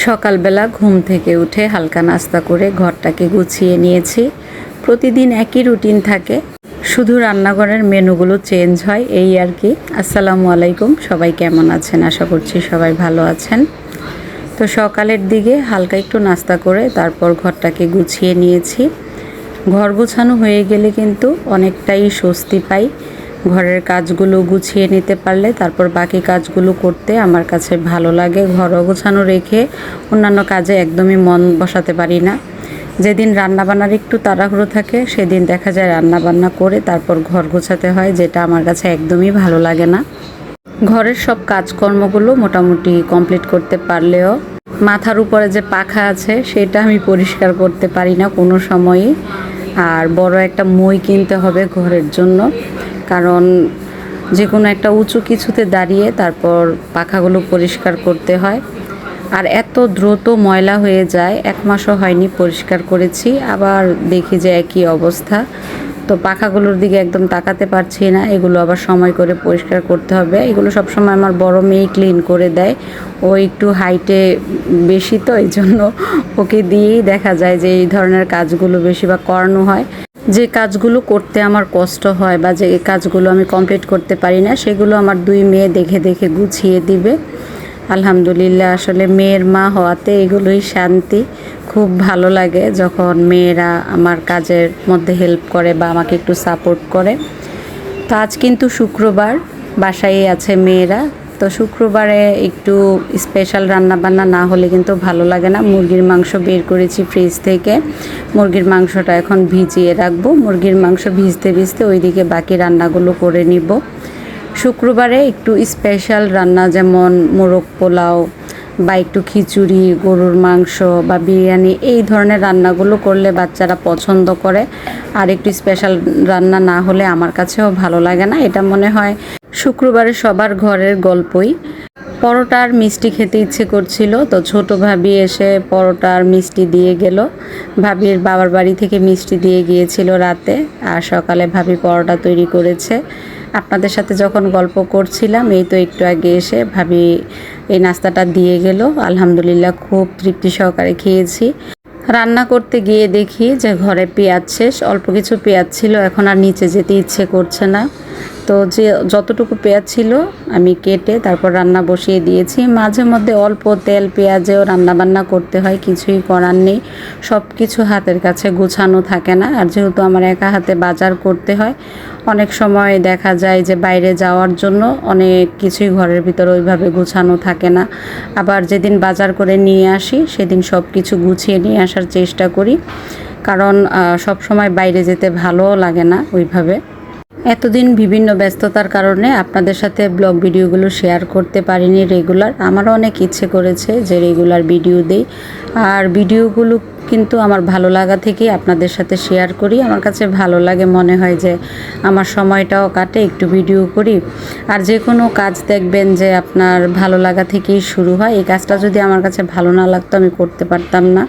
সকালবেলা ঘুম থেকে উঠে হালকা নাস্তা করে ঘরটাকে গুছিয়ে নিয়েছি। প্রতিদিন একই রুটিন থাকে, শুধু রান্নাঘরের মেনুগুলো চেঞ্জ হয় এই আর কি। আসসালামু আলাইকুম, সবাই কেমন আছেন? আশা করছি সবাই ভালো আছেন। তো সকালের দিকে হালকা একটু নাস্তা করে তারপর ঘরটাকে গুছিয়ে নিয়েছি। ঘর গোছানো হয়ে গেলে কিন্তু অনেকটাই স্বস্তি পাই। ঘরের কাজগুলো গুছিয়ে নিতে পারলে তারপর বাকি কাজগুলো করতে আমার কাছে ভালো লাগে। ঘর গোছানো রেখে অন্যান্য কাজে একদমই মন বসাতে পারি না। যেদিন রান্নাবান্নার একটু তাড়াহুড়ো থাকে সেদিন দেখা যায় রান্নাবান্না করে তারপর ঘর গোছাতে হয়, যেটা আমার কাছে একদমই ভালো লাগে না। ঘরের সব কাজকর্মগুলো মোটামুটি কমপ্লিট করতে পারলেও মাথার উপরে যে পাখা আছে সেটা আমি পরিষ্কার করতে পারি না কোনো সময়ই। আর বড় একটা মই কিনতে হবে ঘরের জন্য, কারণ যে কোনো একটা উঁচু কিছুতে দাঁড়িয়ে তারপর পাখাগুলো পরিষ্কার করতে হয়। আর এত দ্রুত ময়লা হয়ে যায়, 1 মাসও হয়নি পরিষ্কার করেছি, আবার দেখি যে একই অবস্থা। তো পাখাগুলোর দিকে একদম তাকাতে পারছি না, এগুলো আবার সময় করে পরিষ্কার করতে হবে। এগুলো সবসময় আমার বড় মেয়ে ক্লিন করে দেয়। ও একটু হাইটে বেশি, তো এই জন্য ওকে দিয়েই দেখা যায় যে এই ধরনের কাজগুলো বেশিরভাগ করানো হয়। যে কাজগুলো করতে আমার কষ্ট হয় বা যে কাজগুলো আমি কমপ্লিট করতে পারি না সেগুলো আমার 2 মেয়ে দেখে দেখে গুছিয়ে দিবে। আলহামদুলিল্লাহ, আসলে মেয়ের মা হওয়াতে এগুলোই শান্তি। খুব ভালো লাগে যখন মেয়েরা আমার কাজের মধ্যে হেল্প করে বা আমাকে একটু সাপোর্ট করে। তো আজ কিন্তু শুক্রবার, বাসায় আছে মেয়েরা। তো শুক্রবারে একটু স্পেশাল রান্নাবান্না না হলে কিন্তু ভালো লাগে না। মুরগির মাংস বের করেছি ফ্রিজ থেকে, মুরগির মাংসটা এখন ভিজিয়ে রাখবো। মুরগির মাংস ভিজতে ভিজতে ওইদিকে বাকি রান্নাগুলো করে নিব। শুক্রবারে একটু স্পেশাল রান্না, যেমন মোরগ পোলাও বা একটু খিচুড়ি, গরুর মাংস বা বিরিয়ানি, এই ধরনের রান্নাগুলো করলে বাচ্চারা পছন্দ করে। আর একটু স্পেশাল রান্না না হলে আমার কাছেও ভালো লাগে না। এটা মনে হয় শুক্রবারে সবার ঘরের গল্পই। পরোটা আর মিষ্টি খেতে ইচ্ছে করছিল, তো ছোট ভাবি এসে পরোটা আর মিষ্টি দিয়ে গেল। ভাবির বাবার বাড়ি থেকে মিষ্টি দিয়ে গিয়েছিল রাতে, আর সকালে ভাবি পরোটা তৈরি করেছে। আপনাদের সাথে যখন গল্প করছিলাম, এই তো একটু আগে এসে ভাবি এই নাস্তাটা দিয়ে গেল। আলহামদুলিল্লাহ, খুব তৃপ্তি সহকারে খেয়েছি। রান্না করতে গিয়ে দেখি যে ঘরে পেঁয়াজ শেষ, অল্প কিছু পেঁয়াজ ছিল, এখন আর নিচে যেতে ইচ্ছে করছে না। তো যে যতটুকু পেঁয়াজ ছিল আমি কেটে তারপর রান্না বসিয়ে দিয়েছি। মাঝে মধ্যে অল্প তেল পেঁয়াজেও রান্নাবান্না করতে হয়, কিছুই করার নেই। সব কিছু হাতের কাছে গোছানো থাকে না, আর যেহেতু আমার একা হাতে বাজার করতে হয়, অনেক সময় দেখা যায় যে বাইরে যাওয়ার জন্য অনেক কিছুই ঘরের ভিতরে ওইভাবে গোছানো থাকে না। আবার যেদিন বাজার করে নিয়ে আসি সেদিন সব কিছু গুছিয়ে নিয়ে আসার চেষ্টা করি, কারণ সব সময় বাইরে যেতে ভালোও লাগে না ওইভাবে। এতদিন বিভিন্ন ব্যস্ততার কারণে আপনাদের সাথে ব্লগ ভিডিওগুলো শেয়ার করতে পারিনি রেগুলার। আমারও অনেক ইচ্ছে করেছে যে রেগুলার ভিডিও দেই, আর ভিডিওগুলো কিন্তু আমার ভালো লাগা থেকেই আপনাদের সাথে শেয়ার করি। আমার কাছে ভালো লাগে, মনে হয় যে আমার সময়টাও কাটে, একটু ভিডিও করি। আর যে কোনো কাজ দেখবেন যে আপনার ভালো লাগা থেকেই শুরু হয়। এই কাজটা যদি আমার কাছে ভালো না লাগতো আমি করতে পারতাম না।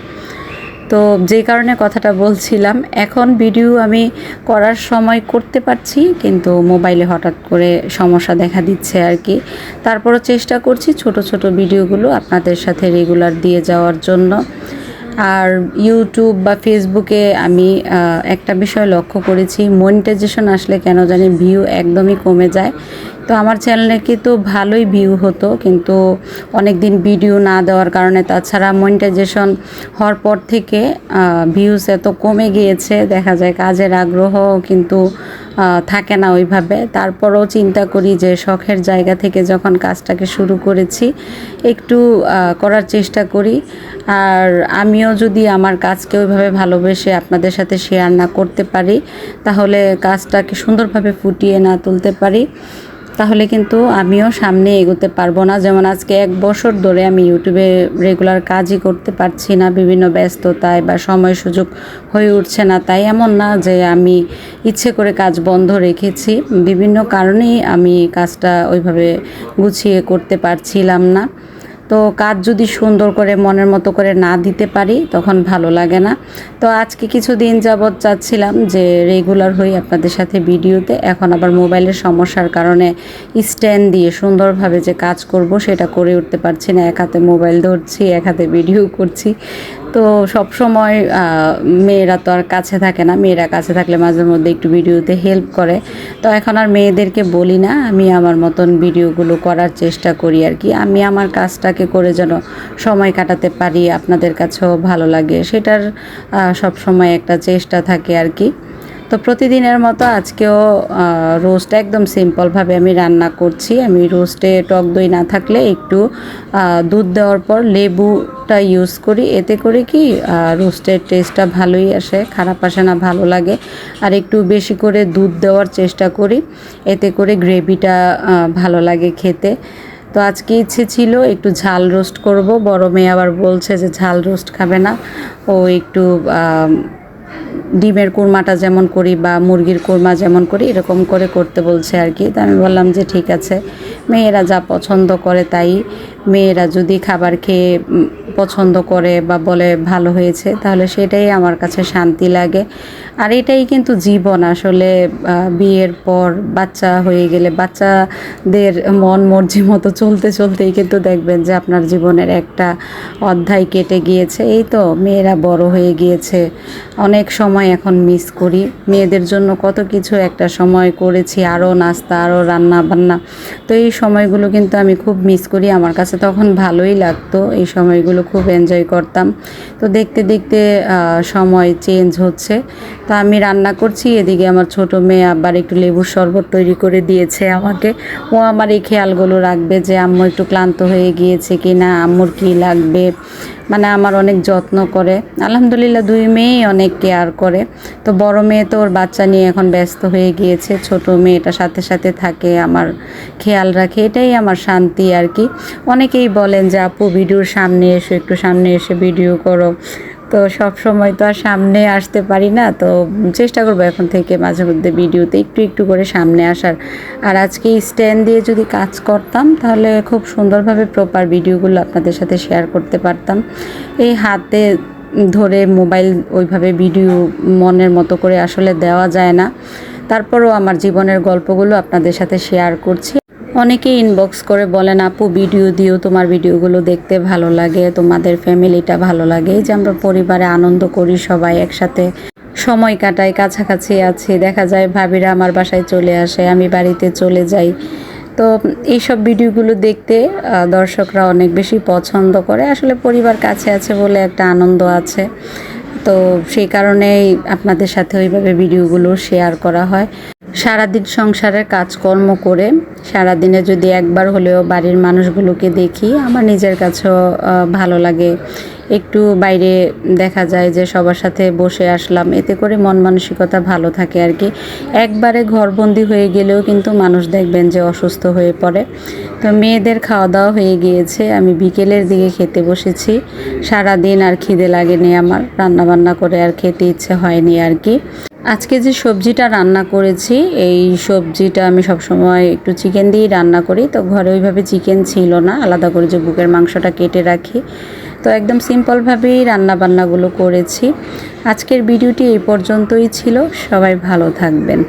তো যেই কারণে কথাটা বলছিলাম, এখন ভিডিও আমি করার সময় করতে পারছি, কিন্তু মোবাইলে হঠাৎ করে সমস্যা দেখা দিচ্ছে আর কি। তারপরও চেষ্টা করছি ছোট ছোট ভিডিওগুলো আপনাদের সাথে রেগুলার দিয়ে যাওয়ার জন্য। আর ইউটিউব বা ফেসবুকে আমি একটা বিষয় লক্ষ্য করেছি, মনিটাইজেশন আসলে কেন জানি ভিউ একদমই কমে যায়। তো আমার চ্যানেলে কিন্তু ভালোই ভিউ হতো, কিন্তু অনেক দিন ভিডিও না দেওয়ার কারণে, তাছাড়া মনিটাইজেশন হওয়ার পর থেকে ভিউজ এত কমে গিয়েছে, দেখা যায় কাজের আগ্রহ কিন্তু থাকে না ওইভাবে। তারপরও চিন্তা করি যে শখের জায়গা থেকে যখন কাজটাকে শুরু করেছি, একটু করার চেষ্টা করি। আর আমিও যদি আমার কাজকে ওইভাবে ভালোবেসে আপনাদের সাথে শেয়ার না করতে পারি, তাহলে কাজটাকে সুন্দরভাবে ফুটিয়ে না তুলতে পারি, তাহলে কিন্তু আমিও সামনে এগোতে পারবো না। যেমন আজকে 1 বছর ধরে আমি ইউটিউবে রেগুলার কাজই করতে পারছি না, বিভিন্ন ব্যস্ততায় বা সময় সুযোগ হয়ে উঠছে না। তাই এমন না যে আমি ইচ্ছে করে কাজ বন্ধ রেখেছি, বিভিন্ন কারণেই আমি কাজটা ওইভাবে গুছিয়ে করতে পারছিলাম না। তো কাজ যদি সুন্দর করে মনের মতো করে না দিতে পারি তখন ভালো লাগে না। তো আজকে কিছুদিন যাবৎ চাচ্ছিলাম যে রেগুলার হই আপনাদের সাথে ভিডিওতে, এখন আবার মোবাইলের সমস্যার কারণে স্ট্যান্ড দিয়ে সুন্দরভাবে যে কাজ করব সেটা করে উঠতে পারছি না। এক হাতে মোবাইল ধরছি, এক হাতে ভিডিও করছি। তো সব সময় মেয়েরা তো আর কাছে থাকে না, মেয়েরা কাছে থাকলে মাঝে মধ্যে একটু ভিডিওতে হেল্প করে। তো এখন আর মেয়েদেরকে বলি না, আমি আমার মতন ভিডিওগুলো করার চেষ্টা করি আর কি। আমি আমার কাজটাকে করে যেন সময় কাটাতে পারি, আপনাদের কাছেও ভালো লাগে, সেটার সব সময় একটা চেষ্টা থাকে আর কি। তো প্রতিদিনের মতো আজকেও রোস্ট একদম সিম্পলভাবে আমি রান্না করছি। আমি রোস্টে টক দই না থাকলে একটু দুধ দেওয়ার পর লেবুটা ইউজ করি, এতে করে কি রোস্টের টেস্টটা ভালোই আসে, খারাপ আসে না, ভালো লাগে। আর একটু বেশি করে দুধ দেওয়ার চেষ্টা করি, এতে করে গ্রেভিটা ভালো লাগে খেতে। তো আজকে ইচ্ছে ছিল একটু ঝাল রোস্ট করব, বড় মেয়ে আবার বলছে যে ঝাল রোস্ট খাবে না, ও একটু ডিমের কোরমাটা যেমন করি বা মুরগির কোরমা যেমন করি এরকম করে করতে বলছে আর কি। তো আমি বললাম যে ঠিক আছে, মেয়েরা যা পছন্দ করে তাই। মেয়েরা যদি খাবার খেয়ে পছন্দ করে বা বলে ভালো হয়েছে, তাহলে সেটাই আমার কাছে শান্তি লাগে। আর এটাই কিন্তু জীবন আসলে। বিয়ের পর বাচ্চা হয়ে গেলে বাচ্চাদের মন মর্জি মতো চলতে চলতেই কিন্তু দেখবেন যে আপনার জীবনের একটা অধ্যায় কেটে গিয়েছে। এই তো মেয়েরা বড় হয়ে গিয়েছে, অনেক সময় এখন মিস করি। মেয়েদের জন্য কত কিছু একটা সময় করেছি, আরও নাস্তা, আরও রান্না বান্না। তো এই সময়গুলো কিন্তু আমি খুব মিস করি, আমার কাছে তখন ভালোই লাগতো, এই সময়গুলো খুব এনজয় করতাম। তো দেখতে দেখতে সময় চেঞ্জ হচ্ছে। তো আমি রান্না করছি, এদিকে আমার ছোট মেয়ে আবার একটু লেবুর শরবত তৈরি করে দিয়েছে আমাকে। ও আমার এই খেয়ালগুলো রাখবে যে আম্মু একটু ক্লান্ত হয়ে গিয়েছে কি না, আম্মুর কী লাগবে, মানে আমার অনেক যত্ন করে। আলহামদুলিল্লাহ দুই মেয়েই অনেক কেয়ার করে। তো বড় মেয়ে তো ওর বাচ্চা নিয়ে এখন ব্যস্ত হয়ে গিয়েছে, ছোট মেয়েটা সাথে সাথে থাকে, আমার খেয়াল রাখে, এটাই আমার শান্তি আর কি। অনেকেই বলেন যে আপু ভিডিওর সামনে এসে, একটু সামনে এসে ভিডিও করো। তো সব সময় তো আর সামনে আসতে পারি না, তো চেষ্টা করবো এখন থেকে মাঝে মধ্যে ভিডিওতে একটু একটু করে সামনে আসার। আর আজকে স্ট্যান্ড দিয়ে যদি কাজ করতাম তাহলে খুব সুন্দরভাবে প্রপার ভিডিওগুলো আপনাদের সাথে শেয়ার করতে পারতাম। এই হাতে ধরে মোবাইল ওইভাবে ভিডিও মনের মতো করে আসলে দেওয়া যায় না। তারপরও আমার জীবনের গল্পগুলো আপনাদের সাথে শেয়ার করছি। অনেকেই ইনবক্স করে বলেন আপু ভিডিও দিও, তোমার ভিডিওগুলো দেখতে ভালো লাগে, তোমাদের ফ্যামিলিটা ভালো লাগে, এই যে আমরা পরিবারে আনন্দ করি, সবাই একসাথে সময় কাটাই, কাছাকাছি আছি। দেখা যায় ভাবিরা আমার বাসায় চলে আসে, আমি বাড়িতে চলে যাই। তো এইসব ভিডিওগুলো দেখতে দর্শকরা অনেক বেশি পছন্দ করে। আসলে পরিবার কাছে আছে বলে একটা আনন্দ আছে, তো সেই কারণেই আপনাদের সাথে ওইভাবে ভিডিওগুলো শেয়ার করা হয়। সারাদিন সংসারের কাজকর্ম করে সারাদিনে যদি একবার হলেও বাড়ির মানুষগুলোকে দেখি, আমার নিজের কাছেও ভালো লাগে। একটু বাইরে দেখা যায় যে সবার সাথে বসে আসলাম, এতে করে মন মানসিকতা ভালো থাকে আর কি। একবারে ঘরবন্দি হয়ে গেলেও কিন্তু মানুষ দেখবেন যে অসুস্থ হয়ে পড়ে। তো মেয়েদের খাওয়া দাওয়া হয়ে গিয়েছে, আমি বিকেলের দিকে খেতে বসেছি। সারাদিন আর খিদে লাগেনি আমার, রান্নাবান্না করে আর খেতে ইচ্ছে হয়নি আর কি। আজকে যে সবজিটা রান্না করেছি, এই সবজিটা আমি সবসময় একটু চিকেন দিয়েই রান্না করি। তো ঘরে ওইভাবে চিকেন ছিল না, আলাদা করে যে বুকের মাংসটা কেটে রাখি। তো একদম সিম্পলভাবেই রান্নাবান্নাগুলো করেছি। আজকের ভিডিওটি এই পর্যন্তই ছিল, সবাই ভালো থাকবেন।